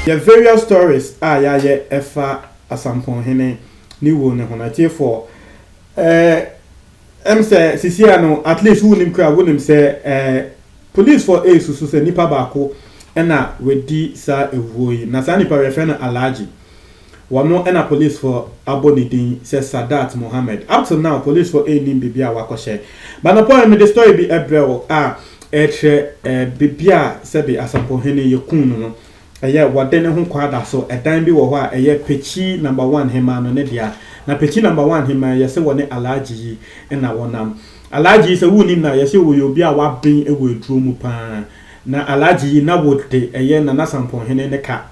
There are various stories ya efa asampon hene ni wo ne honate for say sisia no at least who nim kra wonim say police for susu say nipa baako na wedi sa ewuo yi na sa nipa refer na Alhaji wano na police for abonidin say Sadat Mohammed. Up to now police for nim bibia wakoshe but no point me the story be ebrewo bibia sebe asampon hene yekun no wadene ho kwada so edan bi wo ho a pechi number 1 hema no ne dia na pechi number 1 hema yese woni Alhaji na wonam Alhaji se wuni na yese wo obi a wabin ewo eduro mu pa na Alhaji na wote na nasampon hene ne ka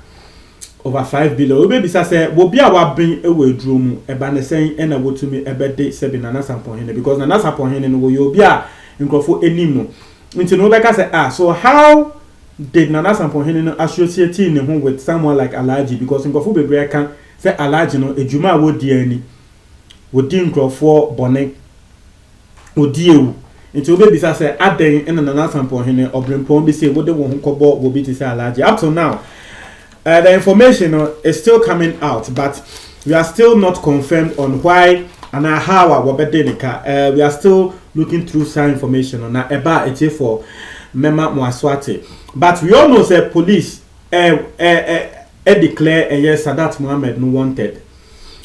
over 5 billion obi bisa se wo bi a wabin ewo eduro mu eba ne sen na wotumi ebede sebe na nasampon hene because na nasampon hene no wo obi a nkrofo enim no nti no be ka se so how did Nana Sampon Hene associate him with someone like Alhaji because in Kofu Bebre can say Alhaji no ejuma wo die ani wo di nkrofo bone wo die ewu nti obe bisa say aden na Nana Sampon Hene obrempon bi say wo de wo kobo wo bi ti say Alhaji up to now the information is still coming out but we are still not confirmed on why and how we are still looking through some information na eba ete for Mema Mwaswati. But we all know say police declare Sadat Mohammed no wanted.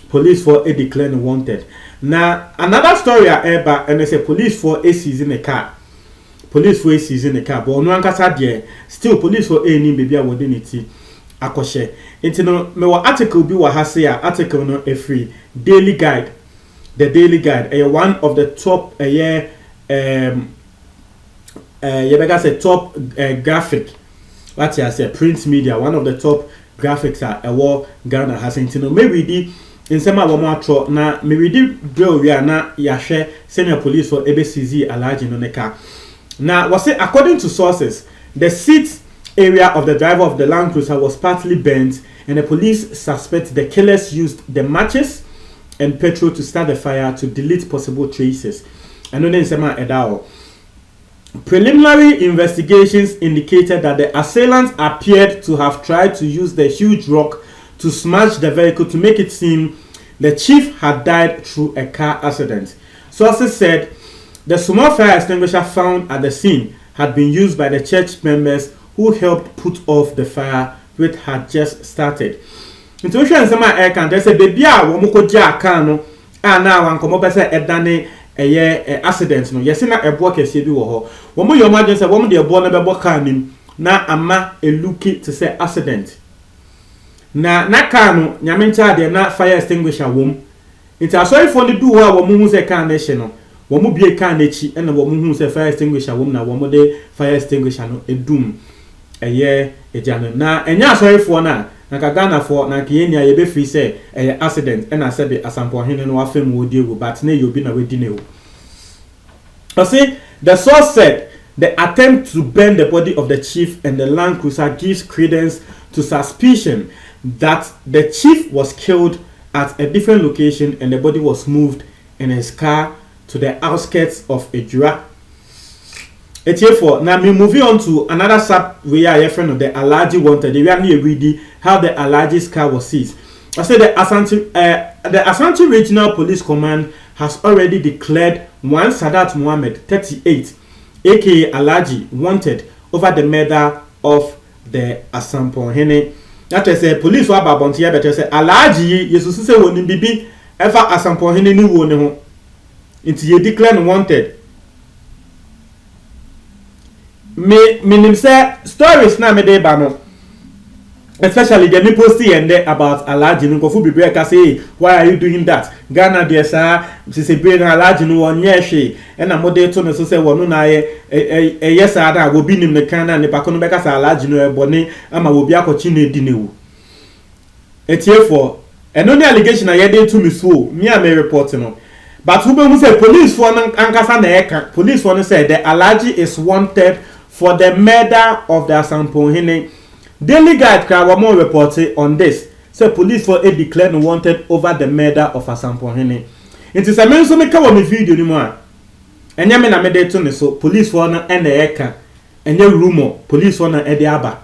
Police for declare no wanted. Now another story and they say police for a season a car. Police for a season a car. But no ankasa there still police for a ni baby within it akoshe. Into no me article be wa hase article no a free daily guide. The daily guide one of the top say top graphic what you say print media one of the top graphics are war Ghana has intino maybe di in sema wo mo atro na maybe di bro we na ya hwe senior police for ABCZ Alhaji no neka na was say according to sources the seat area of the driver of the Land Cruiser was partly burnt and the police suspect the killers used the matches and petrol to start the fire to delete possible traces and no then sema edao. Preliminary investigations indicated that the assailants appeared to have tried to use the huge rock to smash the vehicle to make it seem the chief had died through a car accident. Sources said the small fire extinguisher found at the scene had been used by the church members who helped put off the fire which had just started. Intuition sama can just say baby wo mo ko ja kan no na wan ko mo be say edane accident no yesi na ebo kese bi wo ho wo mo yo magen say wo mo de ebo na bebo kan nim na ama eluki to say accident na kan no nyame ncha de na fire extinguisher wom nti asori for ni du ho a wo mo hu say kan na hye no wo mo bie kan na chi na wo mo hu say fire extinguisher wom na wo mo de fire extinguisher no edum ejano na enya asori for na Ghana for na Kenya ye be free say accident and I said the Asampon Hene no afem wo die go but na you be na we di ne. See the source said the attempt to burn the body of the chief and the Land Cruiser gives credence to suspicion that the chief was killed at a different location and the body was moved in his car to the outskirts of Ejura. Now me moving on to another sub we are friend of the Alhaji wanted. We are near ready how the Alhaji's car was seized. I said the Ashanti Regional Police Command has already declared one Sadat Mohammed 38 aka Alhaji wanted over the murder of the Asampon Hene. That is a police wa babonti ya better say Alhaji yesusu se woni bibi ever Asampon Hene ni wo ne ho. Inti ye declare wanted. Me say stories na me dey ba no especially the me posting and about Alhaji no Kofu Bebre ka say why are you doing that Ghana there sir say be na Alhaji no won yehwe e na model to no so say wono na yes ada go bi nim ne kan na ne pa kono be ka say Alhaji no e bone ama wo bi akochi na edi newu etiefo eno ni allegation na ye dey to me so me am report no but who be say police for ankasa na e kan police for no say the Alhaji is wanted for the murder of the Asampon Hene. Daily Guide Krawamo reported on this. Say police for a declared wanted over the murder of Asampon Hene. It is a man so make a video anymore. And yamen a medate so police for no and the eka and your rumor police for no ediaba.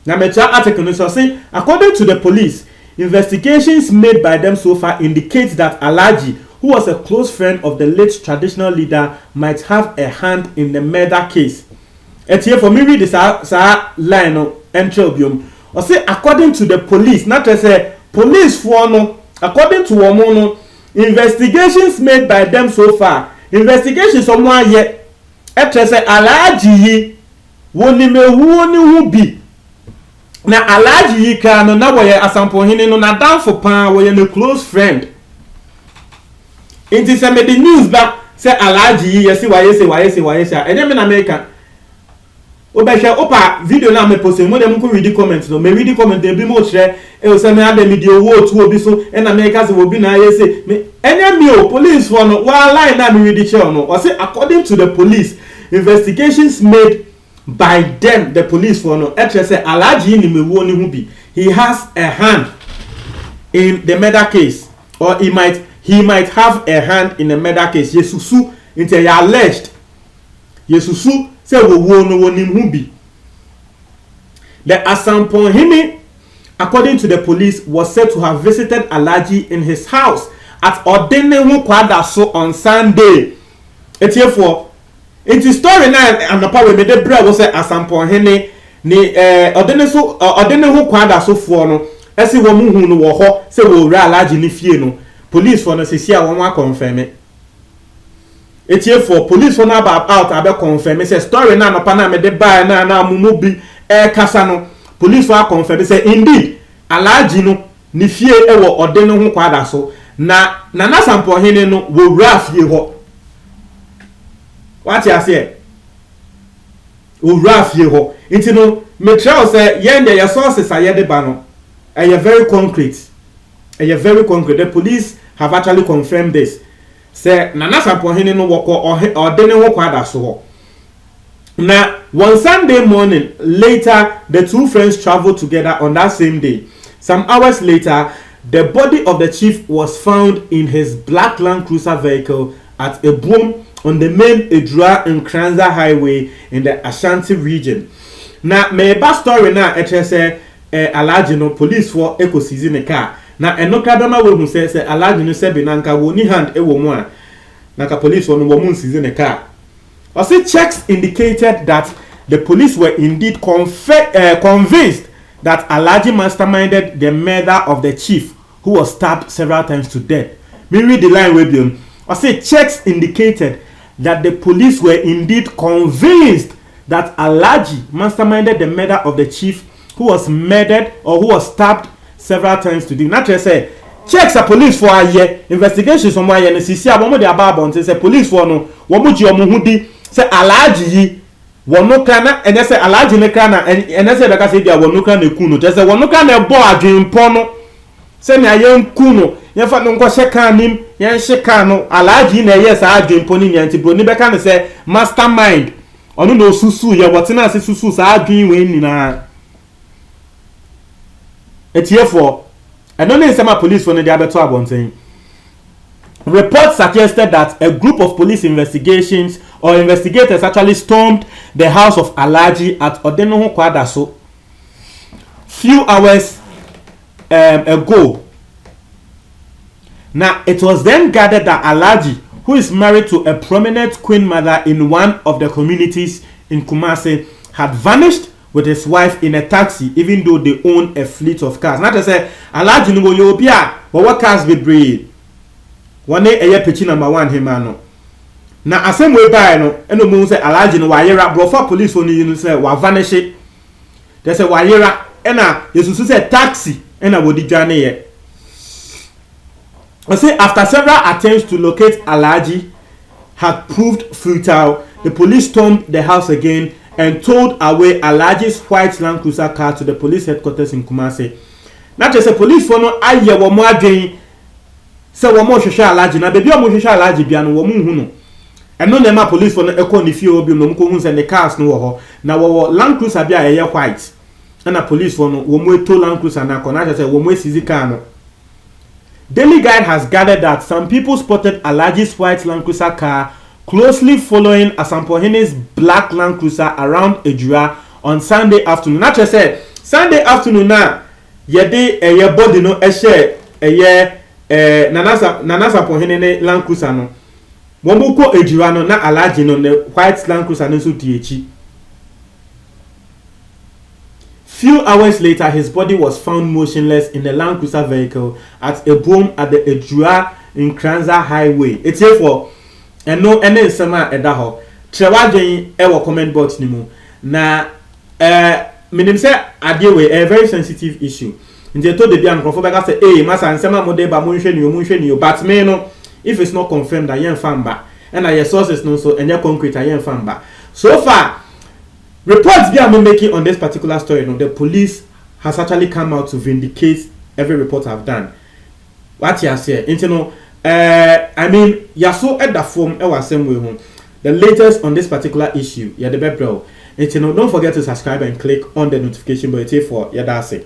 Now, Metro article is saying, according to the police, investigations made by them so far indicate that Alhaji, who was a close friend of the late traditional leader, might have a hand in the murder case. And here for me read this line of entrobium. Or say according to the police, not to say police for no, according to Womono, investigations made by them so far, investigations someone yet, et say Alhaji woni me woni hu bi. Na Alhaji ka no na woye asampo hene no na down for pan woye no close friend. It is a the news back say Alhaji yesi wayese ene me na America. Obehwe opa video na me post mo dem ko read comment no me read comment dem bi mo kire e o say me ade me dey wo tu obi so e na America say obi na yese me enya me o police for no wa line na me read share no o say according to the police investigations made by them the police for no e say Alhaji ni me wo ni hu bi he has a hand in the murder case or he might have a hand in the murder case yesusu into ya alleged yesusu say wo no wonim hu bi. The Asampon Himi, according to the police, was said to have visited Alhaji in his house at Odenehu Kwadaso on Sunday. It's here for it's story now and the power with the bread was say Asampon Himi ni Odenehu Kwadaso for no esi wo mu hu no wo ho say wo ra Alhaji ni fie no police for no say sia won wa confirm it. It's here for police for now about out abe confirm say story na no pa na me de buy na mumu bi kasa no police for confirm say indeed Alhaji no ni fie e wo ode no ho kwada so na Asampon Hene no wo ra fie ho what you say wo ra fie ho it no me tell say yen the sources are de ba no e very concrete the police have actually confirmed this. Say Asampon Hene no woko ode no ho kwada so. Now, one Sunday morning later, the two friends traveled together on that same day. Some hours later, the body of the chief was found in his black Land Cruiser vehicle at a boom on the main Edra and Kranza highway in the Ashanti region. Now, my bad story now, say Alhaji no police for eco season a car. Now, and no kadama will say Alhaji no se binanka woni hand e wo mu a naka police for no woman season a car. Also, checks indicated that the police were indeed convinced that Alhaji masterminded the murder of the chief, who was stabbed several times to death. Me read the line with you. Also, checks indicated that the police were indeed convinced that Alhaji masterminded the murder of the chief, who was murdered or who was stabbed several times to death. Not to say, checks are police for a year, investigations on my year, and see a woman they are about say police for no, womuji omuhudi. Say Alhaji wono kana ene say Alhaji ne kana ene say beka say dia wono kana kunu te say wono kana bo adwempo no say na yen kunu yen fa no nko hye nim yen hye no Alhaji na yes adwempo ni nyanti bro ni beka ne say mastermind ono no susu ye wotena say susu sa adwen we nina etie for eno ne say ma police for no dia beto abonten. Reports suggested that a group of police investigators actually stormed the house of Alhaji at Odenehu Kwadaso few hours ago. Now, it was then gathered that Alhaji, who is married to a prominent queen mother in one of the communities in Kumasi, had vanished with his wife in a taxi, even though they own a fleet of cars. Not to say, Alhaji no yo bia, what cars be breed. One eye pitch number 1 himano. Na asem we buy no eno mu say Alhaji no wayera brofa police oni you say wa vanish. They say wayera ena yesusu say taxi ena wodi dwane ye. I say after several attempts to locate Alhaji had proved futile, the police stormed the house again and towed away Alhaji's white Land Cruiser car to the police headquarters in Kumasi. Not just a police for no aye wo mo adwen. Say wo mo hwehwe Alhaji na bebi o mo hwehwe Alhaji bia no wo mu hu no eno na ma police for no ekọ ni fie obi no mo ko hu say the cars no wo ho na wo Land Cruiser bia ye white na police for no wo mo eto Land Cruiser na ko na say wo mo esizi car no. Daily Guide has gathered that some people spotted Alhaji's white Land Cruiser car closely following Asampon Hene's black Land Cruiser around Ejura on Sunday afternoon. Not just say Sunday afternoon na yɛde ɛyɛ body no ɛhyɛ ɛyɛ nanasa pohene ne Land Cruiser no wɔn mo kɔ edwira no na alaji no ne white Land Cruiser no nso di akyi. Few hours later, his body was found motionless in a Land Cruiser vehicle at a boom at the Ejura Nkranza Highway. It's here for and no any summer at that hole. Trewadjin ever comment box ni mu. Na minim say adewe a very sensitive issue. Nti to the bi ankrofo beka say masa nsema mode ba monhwe ni o but me no if it's not confirmed that yen famba and your sources no so enye concrete yen famba. So far reports we are making on this particular story, the police has actually come out to vindicate every report I've done. What you say, I mean, you're so at the form, same way. The latest on this particular issue, the bell. Don't forget to subscribe and click on the notification bell for that's it.